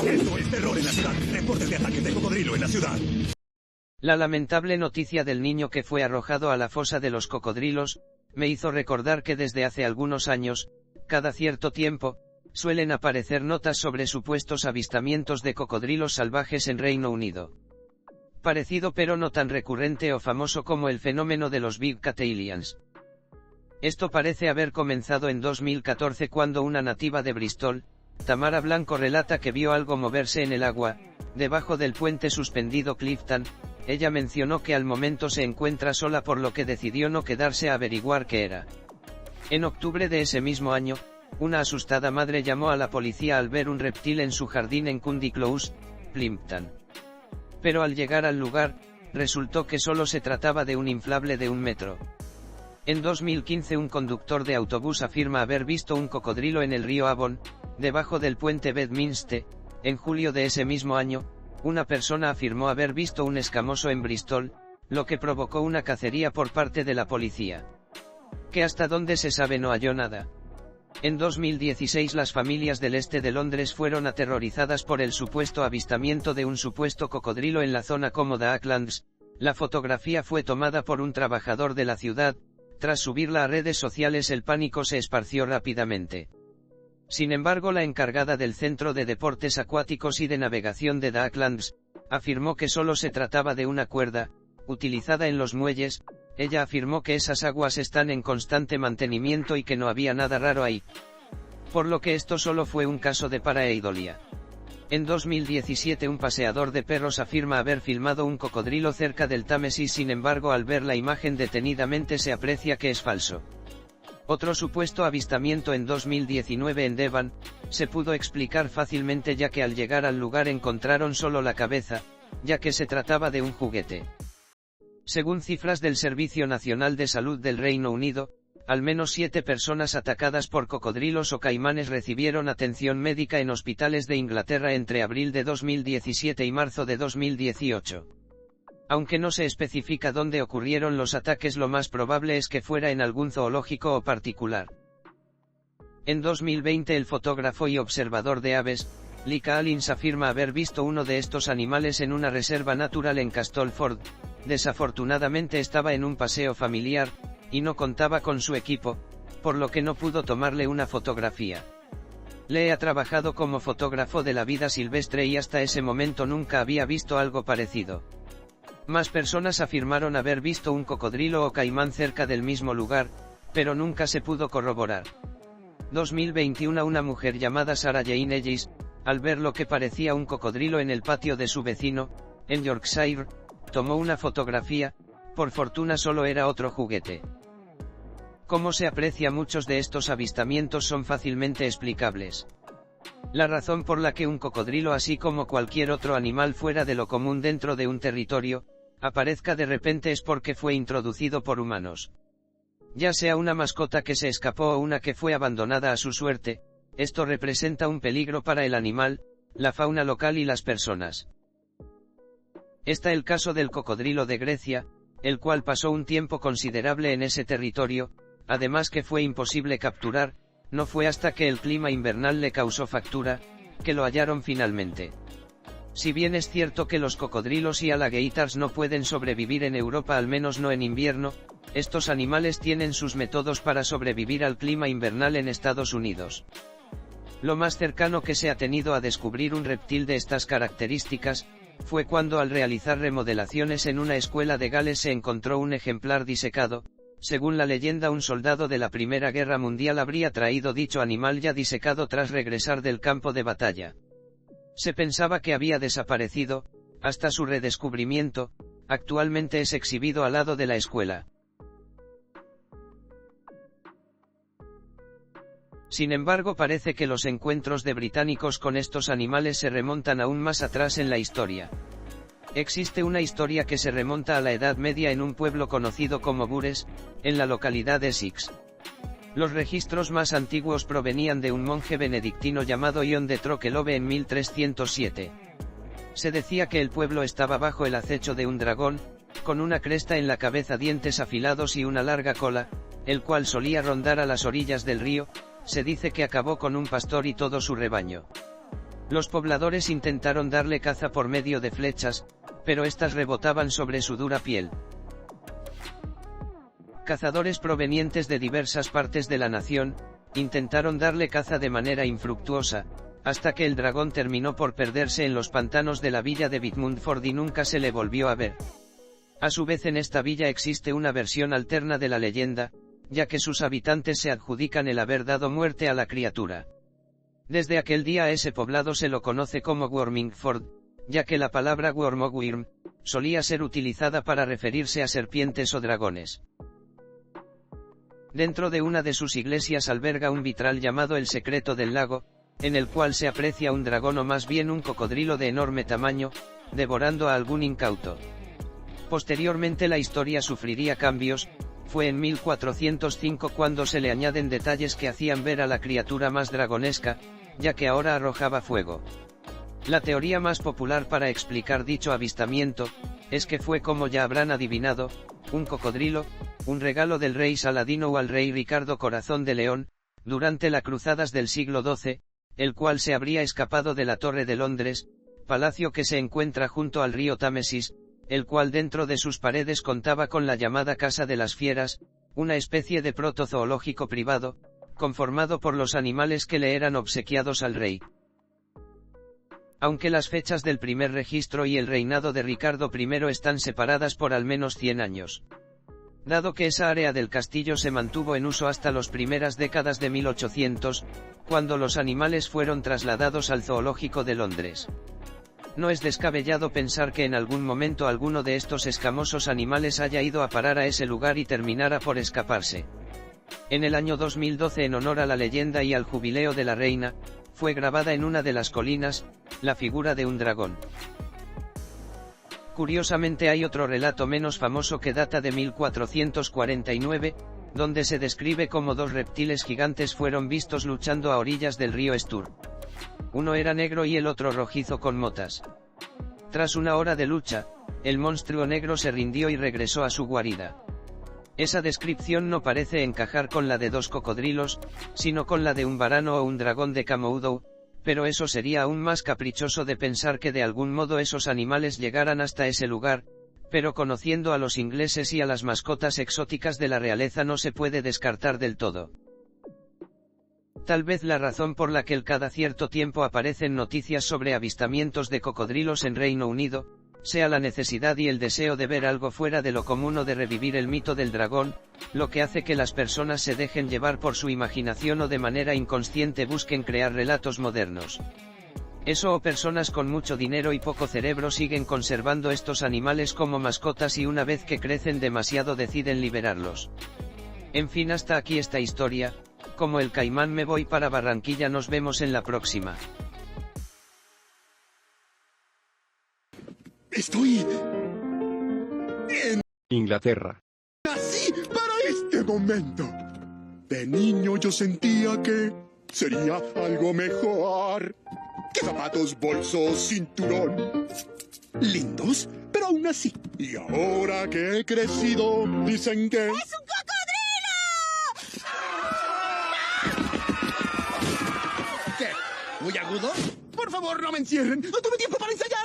Esto es terror en la ciudad. Reportes de ataques de cocodrilo en la ciudad. La lamentable noticia del niño que fue arrojado a la fosa de los cocodrilos, me hizo recordar que desde hace algunos años, cada cierto tiempo, suelen aparecer notas sobre supuestos avistamientos de cocodrilos salvajes en Reino Unido. Parecido pero no tan recurrente o famoso como el fenómeno de los Big Cat Aliens. Esto parece haber comenzado en 2014 cuando una nativa de Bristol, Tamara Blanco, relata que vio algo moverse en el agua, debajo del puente suspendido Clifton. Ella mencionó que al momento se encuentra sola, por lo que decidió no quedarse a averiguar qué era. En octubre de ese mismo año, una asustada madre llamó a la policía al ver un reptil en su jardín en Cundy Close, Plimpton. Pero al llegar al lugar, resultó que solo se trataba de un inflable de 1 metro. En 2015 un conductor de autobús afirma haber visto un cocodrilo en el río Avon, debajo del puente Bedminster. En julio de ese mismo año, una persona afirmó haber visto un escamoso en Bristol, lo que provocó una cacería por parte de la policía. Que hasta donde se sabe no halló nada. En 2016 las familias del este de Londres fueron aterrorizadas por el supuesto avistamiento de un supuesto cocodrilo en la zona cómoda Acklands. La fotografía fue tomada por un trabajador de la ciudad. Tras subirla a redes sociales el pánico se esparció rápidamente. Sin embargo, la encargada del Centro de Deportes Acuáticos y de Navegación de Acklands, afirmó que solo se trataba de una cuerda, utilizada en los muelles. Ella afirmó que esas aguas están en constante mantenimiento y que no había nada raro ahí. Por lo que esto solo fue un caso de pareidolia. En 2017 un paseador de perros afirma haber filmado un cocodrilo cerca del Támesis, sin embargo al ver la imagen detenidamente se aprecia que es falso. Otro supuesto avistamiento en 2019 en Devon, se pudo explicar fácilmente ya que al llegar al lugar encontraron solo la cabeza, ya que se trataba de un juguete. Según cifras del Servicio Nacional de Salud del Reino Unido, al menos 7 personas atacadas por cocodrilos o caimanes recibieron atención médica en hospitales de Inglaterra entre abril de 2017 y marzo de 2018. Aunque no se especifica dónde ocurrieron los ataques, lo más probable es que fuera en algún zoológico o particular. En 2020 el fotógrafo y observador de aves, Lee Collins, afirma haber visto uno de estos animales en una reserva natural en Castleford. Desafortunadamente estaba en un paseo familiar, y no contaba con su equipo, por lo que no pudo tomarle una fotografía. Lee ha trabajado como fotógrafo de la vida silvestre y hasta ese momento nunca había visto algo parecido. Más personas afirmaron haber visto un cocodrilo o caimán cerca del mismo lugar, pero nunca se pudo corroborar. 2021 Una mujer llamada Sarah Jane Ellis, al ver lo que parecía un cocodrilo en el patio de su vecino, en Yorkshire, tomó una fotografía. Por fortuna solo era otro juguete. Como se aprecia, muchos de estos avistamientos son fácilmente explicables. La razón por la que un cocodrilo, así como cualquier otro animal fuera de lo común dentro de un territorio, aparezca de repente es porque fue introducido por humanos. Ya sea una mascota que se escapó o una que fue abandonada a su suerte, esto representa un peligro para el animal, la fauna local y las personas. Está el caso del cocodrilo de Grecia, el cual pasó un tiempo considerable en ese territorio, además que fue imposible capturar. No fue hasta que el clima invernal le causó factura, que lo hallaron finalmente. Si bien es cierto que los cocodrilos y alligators no pueden sobrevivir en Europa, al menos no en invierno, estos animales tienen sus métodos para sobrevivir al clima invernal en Estados Unidos. Lo más cercano que se ha tenido a descubrir un reptil de estas características, fue cuando al realizar remodelaciones en una escuela de Gales se encontró un ejemplar disecado. Según la leyenda, un soldado de la Primera Guerra Mundial habría traído dicho animal ya disecado tras regresar del campo de batalla. Se pensaba que había desaparecido, hasta su redescubrimiento. Actualmente es exhibido al lado de la escuela. Sin embargo, parece que los encuentros de británicos con estos animales se remontan aún más atrás en la historia. Existe una historia que se remonta a la Edad Media en un pueblo conocido como Bures, en la localidad de Essex. Los registros más antiguos provenían de un monje benedictino llamado Ion de Trokelove en 1307. Se decía que el pueblo estaba bajo el acecho de un dragón, con una cresta en la cabeza, dientes afilados y una larga cola, el cual solía rondar a las orillas del río. Se dice que acabó con un pastor y todo su rebaño. Los pobladores intentaron darle caza por medio de flechas, pero estas rebotaban sobre su dura piel. Cazadores provenientes de diversas partes de la nación, intentaron darle caza de manera infructuosa, hasta que el dragón terminó por perderse en los pantanos de la villa de Bitmundford y nunca se le volvió a ver. A su vez en esta villa existe una versión alterna de la leyenda, ya que sus habitantes se adjudican el haber dado muerte a la criatura. Desde aquel día a ese poblado se lo conoce como Wormingford, ya que la palabra Wormogwyrm solía ser utilizada para referirse a serpientes o dragones. Dentro de una de sus iglesias alberga un vitral llamado El Secreto del Lago, en el cual se aprecia un dragón o más bien un cocodrilo de enorme tamaño, devorando a algún incauto. Posteriormente la historia sufriría cambios. Fue en 1405 cuando se le añaden detalles que hacían ver a la criatura más dragonesca, ya que ahora arrojaba fuego. La teoría más popular para explicar dicho avistamiento, es que fue, como ya habrán adivinado, un cocodrilo, un regalo del rey Saladino al rey Ricardo Corazón de León, durante las cruzadas del siglo XII, el cual se habría escapado de la Torre de Londres, palacio que se encuentra junto al río Támesis, el cual dentro de sus paredes contaba con la llamada Casa de las Fieras, una especie de protozoológico privado, conformado por los animales que le eran obsequiados al rey. Aunque las fechas del primer registro y el reinado de Ricardo I están separadas por al menos 100 años. Dado que esa área del castillo se mantuvo en uso hasta las primeras décadas de 1800, cuando los animales fueron trasladados al zoológico de Londres. No es descabellado pensar que en algún momento alguno de estos escamosos animales haya ido a parar a ese lugar y terminara por escaparse. En el año 2012, en honor a la leyenda y al jubileo de la reina, fue grabada en una de las colinas, la figura de un dragón. Curiosamente hay otro relato menos famoso que data de 1449, donde se describe cómo dos reptiles gigantes fueron vistos luchando a orillas del río Stour. Uno era negro y el otro rojizo con motas. Tras una hora de lucha, el monstruo negro se rindió y regresó a su guarida. Esa descripción no parece encajar con la de dos cocodrilos, sino con la de un varano o un dragón de Camoudou, pero eso sería aún más caprichoso de pensar que de algún modo esos animales llegaran hasta ese lugar, pero conociendo a los ingleses y a las mascotas exóticas de la realeza no se puede descartar del todo. Tal vez la razón por la que cada cierto tiempo aparecen noticias sobre avistamientos de cocodrilos en Reino Unido, sea la necesidad y el deseo de ver algo fuera de lo común o de revivir el mito del dragón, lo que hace que las personas se dejen llevar por su imaginación o de manera inconsciente busquen crear relatos modernos. Eso o personas con mucho dinero y poco cerebro siguen conservando estos animales como mascotas y una vez que crecen demasiado deciden liberarlos. En fin, hasta aquí esta historia. Como el caimán me voy para Barranquilla, nos vemos en la próxima. Estoy en Inglaterra. nací para este momento. De niño yo sentía que sería algo mejor que zapatos, bolsos, cinturón. Lindos, pero aún así. Y ahora que he crecido, dicen que... ¡Es un cocodrilo! ¿Qué? ¿Muy agudo? Por favor, no me encierren. No tuve tiempo para ensayar.